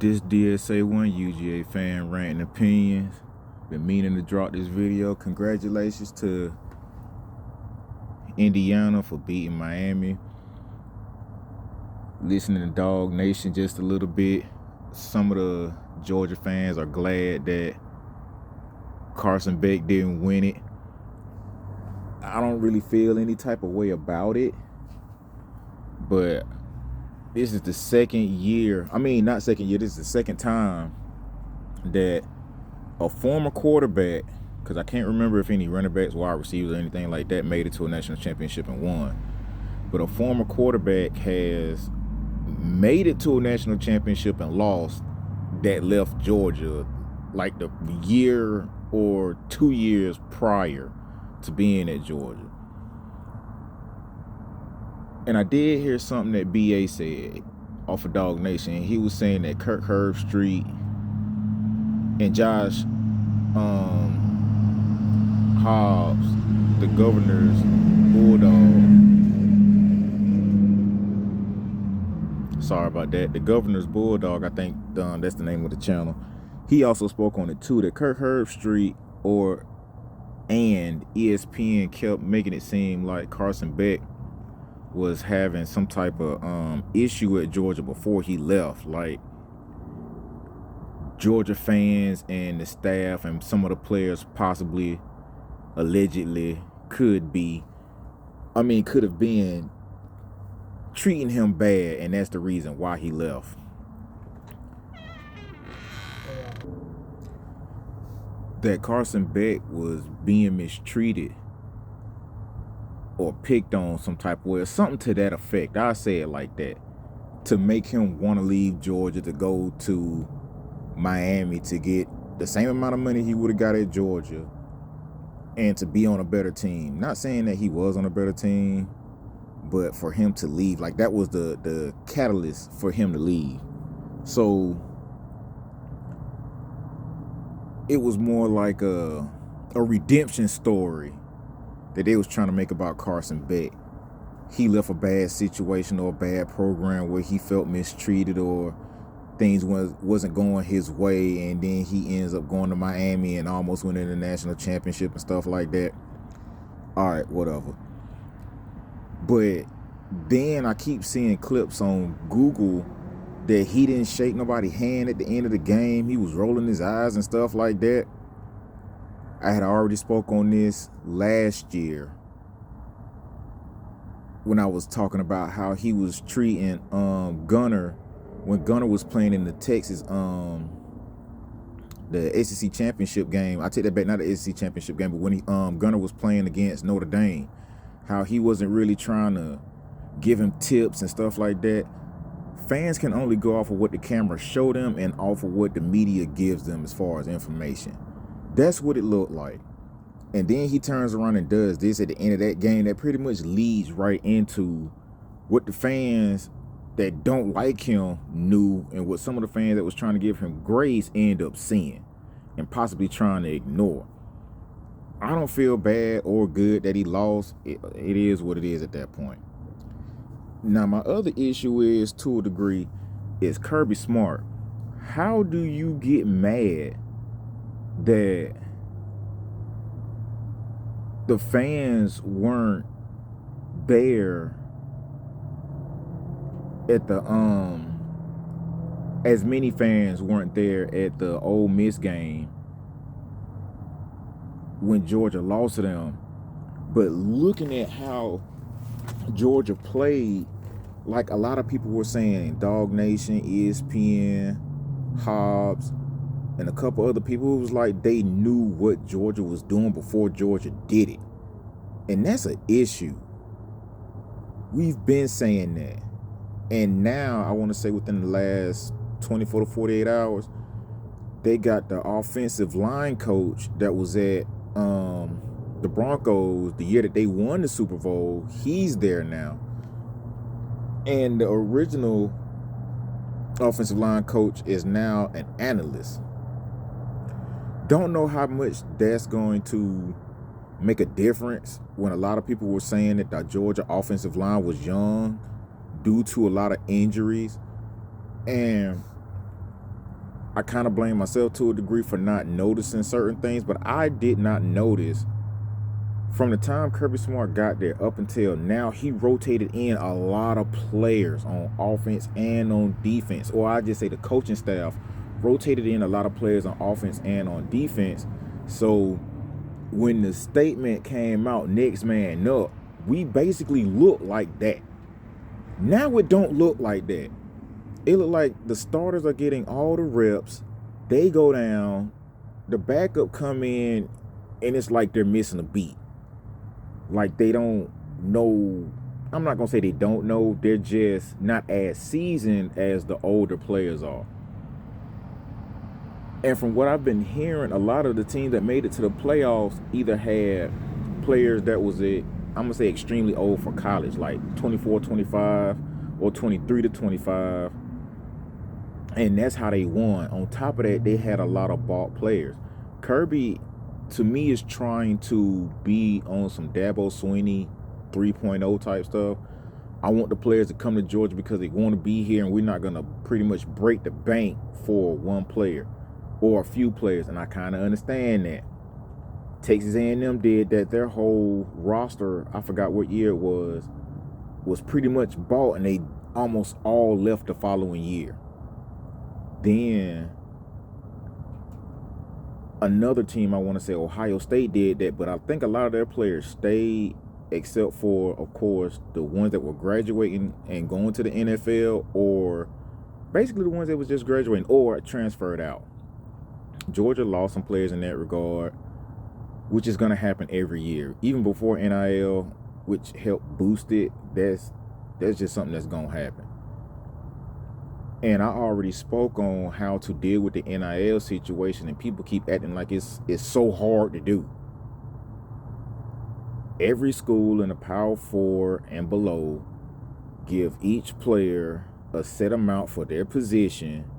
This DSA1 UGA fan ranting opinions. Been meaning to drop this video. Congratulations to Indiana for beating Miami. Listening to Dog Nation just a little bit. Some of the Georgia fans are glad that Carson Beck didn't win it. I don't really feel any type of way about it, but this is the second year. This is the second time that a former quarterback, because I can't remember if any running backs, wide receivers, or anything like that made it to a national championship and won. But a former quarterback has made it to a national championship and lost that left Georgia like the year or 2 years prior to being at Georgia. And I did hear something that BA said off of Dog Nation. He was saying that Kirk Herbstreit and Josh Hobbs, the Governor's Bulldog. Sorry about that. The Governor's Bulldog, I think that's the name of the channel. He also spoke on it too, that Kirk Herbstreit and ESPN kept making it seem like Carson Beck was having some type of issue at Georgia before he left. Like, Georgia fans and the staff and some of the players possibly, allegedly, could have been treating him bad, and that's the reason why he left. That Carson Beck was being mistreated or picked on some type of way, or something to that effect. I say it like that, to make him want to leave Georgia to go to Miami to get the same amount of money he would have got at Georgia and to be on a better team. Not saying that he was on a better team, but for him to leave, like, that was the catalyst for him to leave. So it was more like a redemption story that they was trying to make about Carson Beck. He left a bad situation or a bad program where he felt mistreated or things wasn't going his way, and then he ends up going to Miami and almost winning the national championship and stuff like that. All right, whatever. But then I keep seeing clips on Google that he didn't shake nobody's hand at the end of the game. He was rolling his eyes and stuff like that. I had already spoke on this last year when I was talking about how he was treating Gunner when Gunner was playing in the Texas the SEC championship game. I take that back, not the SEC championship game, but when Gunner was playing against Notre Dame, how he wasn't really trying to give him tips and stuff like that. Fans can only go off of what the camera show them and off of what the media gives them as far as information. That's what it looked like. And then he turns around and does this at the end of that game. That pretty much leads right into what the fans that don't like him knew, and what some of the fans that was trying to give him grace end up seeing and possibly trying to ignore. I don't feel bad or good that he lost. It is what it is at that point. Now, my other issue is, to a degree, is Kirby Smart. How do you get mad that the fans weren't there at the as many fans weren't there at the Ole Miss game when Georgia lost to them? But looking at how Georgia played, like a lot of people were saying, Dog Nation, ESPN, Hobbs, and a couple other people, it was like they knew what Georgia was doing before Georgia did it. And that's an issue. We've been saying that. And now, I want to say within the last 24 to 48 hours, they got the offensive line coach that was at the Broncos the year that they won the Super Bowl. He's there now. And the original offensive line coach is now an analyst. Don't know how much that's going to make a difference when a lot of people were saying that the Georgia offensive line was young due to a lot of injuries. And I kind of blame myself to a degree for not noticing certain things, but I did not notice from the time Kirby Smart got there up until now, he rotated in a lot of players on offense and on defense. Or I just say the coaching staff rotated in a lot of players on offense and on defense. So when the statement came out, next man up, we basically looked like that. Now it don't look like that. It look like the starters are getting all the reps. They go down. The backup come in, and it's like they're missing a beat. Like they don't know. I'm not going to say they don't know. They're just not as seasoned as the older players are. And from what I've been hearing, a lot of the teams that made it to the playoffs either had players that was, I'm going to say, extremely old for college, like 24, 25, or 23 to 25. And that's how they won. On top of that, they had a lot of bought players. Kirby, to me, is trying to be on some Dabo Swinney 3.0 type stuff. I want the players to come to Georgia because they want to be here, and we're not going to pretty much break the bank for one player or a few players, and I kind of understand that. Texas A&M did that. Their whole roster, I forgot what year it was pretty much bought, and they almost all left the following year. Then another team, I want to say Ohio State did that, but I think a lot of their players stayed, except for, of course, the ones that were graduating and going to the NFL, or basically the ones that was just graduating or transferred out. Georgia lost some players in that regard, which is going to happen every year. Even before NIL, which helped boost it, that's just something that's going to happen. And I already spoke on how to deal with the NIL situation, and people keep acting like it's so hard to do. Every school in the Power 4 and below give each player a set amount for their position.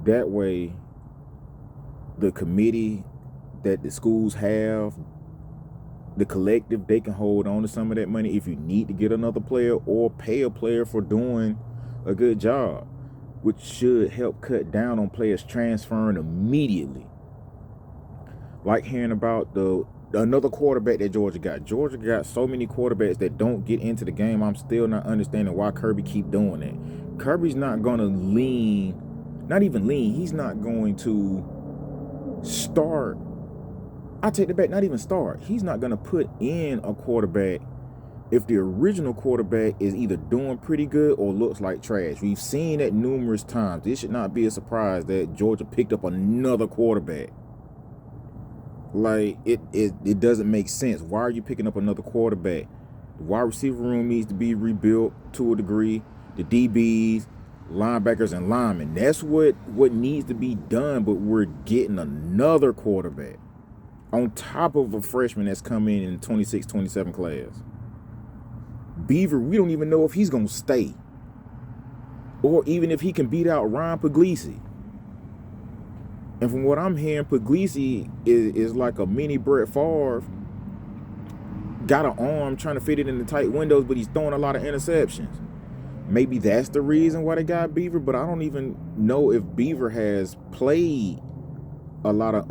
That way, the committee that the schools have, the collective, they can hold on to some of that money if you need to get another player or pay a player for doing a good job, which should help cut down on players transferring immediately. Like hearing about another quarterback that Georgia got. Georgia got so many quarterbacks that don't get into the game. I'm still not understanding why Kirby keep doing that. Kirby's not going to he's not going to start. I take it back, not even start. He's not going to put in a quarterback if the original quarterback is either doing pretty good or looks like trash. We've seen that numerous times. This should not be a surprise that Georgia picked up another quarterback. Like, it doesn't make sense. Why are you picking up another quarterback? The wide receiver room needs to be rebuilt to a degree. The DBs, linebackers, and linemen. That's what needs to be done, but we're getting another quarterback on top of a freshman that's coming in the 26-27 class. Beaver, we don't even know if he's going to stay, or even if he can beat out Ryan Puglisi. And from what I'm hearing, Puglisi is like a mini Brett Favre. Got an arm trying to fit it in the tight windows, but he's throwing a lot of interceptions. Maybe that's the reason why they got Beaver, but I don't even know if Beaver has played a lot of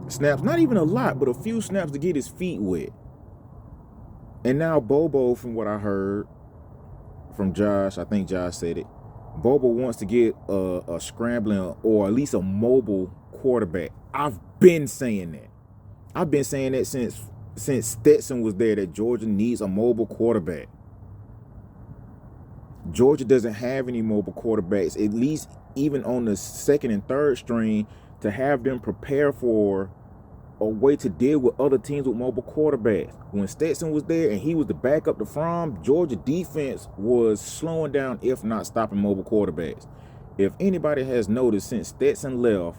snaps. Not even a lot, but a few snaps to get his feet wet. And now Bobo, from what I heard from Josh, I think Josh said it, Bobo wants to get a scrambling or at least a mobile quarterback. I've been saying that. I've been saying that since Stetson was there, that Georgia needs a mobile quarterback. Georgia doesn't have any mobile quarterbacks, at least even on the second and third string, to have them prepare for a way to deal with other teams with mobile quarterbacks. When Stetson was there and he was the backup to Fromm, Georgia defense was slowing down, if not stopping mobile quarterbacks. If anybody has noticed since Stetson left,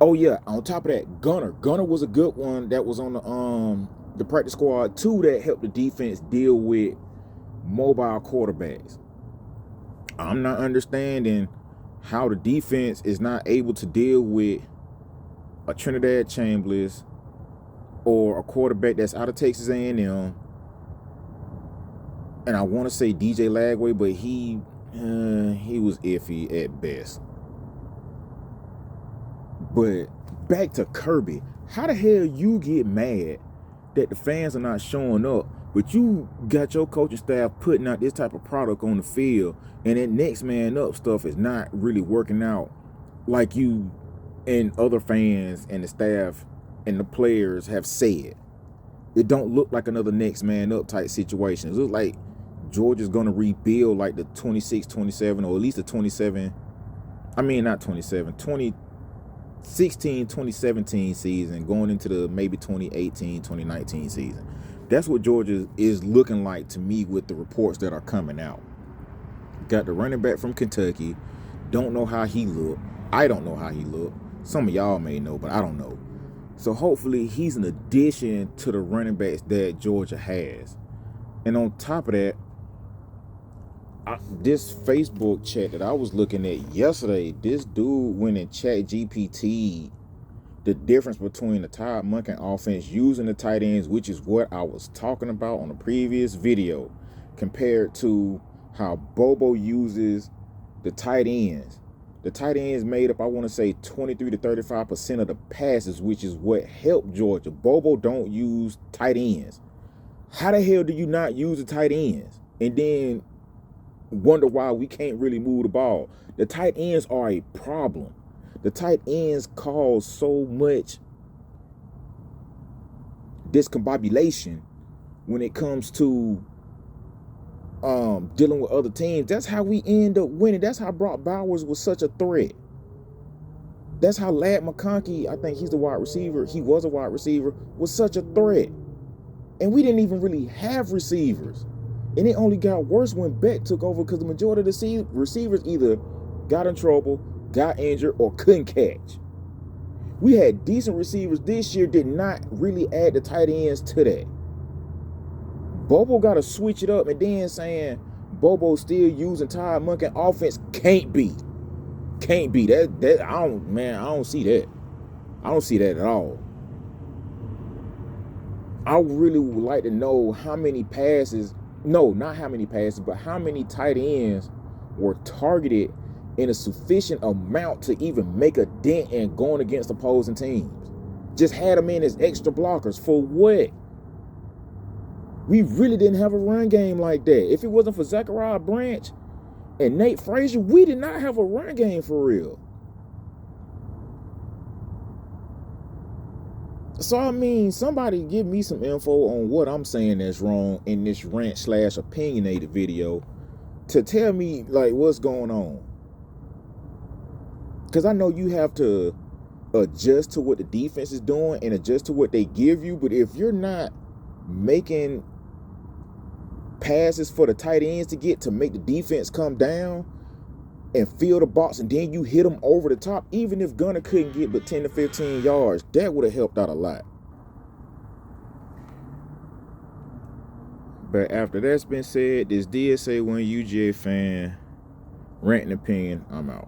oh yeah, on top of that, Gunner was a good one that was on the practice squad too, that helped the defense deal with mobile quarterbacks. I'm not understanding how the defense is not able to deal with a Trinidad Chambliss or a quarterback that's out of Texas A&M. And I want to say DJ Lagway, but he was iffy at best. But back to Kirby. How the hell you get mad that the fans are not showing up, but you got your coaching staff putting out this type of product on the field, and that next man up stuff is not really working out like you and other fans and the staff and the players have said? It don't look like another next man up type situation. It looks like Georgia's going to rebuild like the 26-27, or at least the 27. I mean, not 27, 2016-2017 season, going into the maybe 2018-2019 season. That's what Georgia is looking like to me with the reports that are coming out. Got the running back from Kentucky. Don't know how he looked. I don't know how he looked. Some of y'all may know, but I don't know. So hopefully he's an addition to the running backs that Georgia has. And on top of that, this Facebook chat that I was looking at yesterday, this dude went and chat GPT the difference between the Todd Monken offense using the tight ends, which is what I was talking about on the previous video, compared to how Bobo uses the tight ends. The tight ends made up, I want to say, 23 to 35% of the passes, which is what helped Georgia. Bobo don't use tight ends. How the hell do you not use the tight ends and then wonder why we can't really move the ball? The tight ends are a problem. The tight ends cause so much discombobulation when it comes to dealing with other teams. That's how we end up winning. That's how Brock Bowers was such a threat. That's how Ladd McConkey, I think he's the wide receiver, he was a wide receiver, was such a threat. And we didn't even really have receivers. And it only got worse when Beck took over, because the majority of the receivers either got in trouble, got injured, or couldn't catch. We had decent receivers this year, did not really add the tight ends to that. Bobo got to switch it up, and then saying Bobo still using Todd Monken offense can't be. Can't be. That I don't see that. I don't see that at all. I really would like to know how many passes, no, not how many passes, but how many tight ends were targeted in a sufficient amount to even make a dent in going against opposing teams. Just had them in as extra blockers. For what? We really didn't have a run game like that. If it wasn't for Zachariah Branch and Nate Frazier, we did not have a run game for real. So, I mean, somebody give me some info on what I'm saying that's wrong in this rant/opinionated video to tell me, like, what's going on. Because I know you have to adjust to what the defense is doing and adjust to what they give you. But if you're not making passes for the tight ends to make the defense come down and fill the box, and then you hit them over the top, even if Gunner couldn't get but 10 to 15 yards, that would have helped out a lot. But after that's been said, this DSA1 UGA fan ranting opinion, I'm out.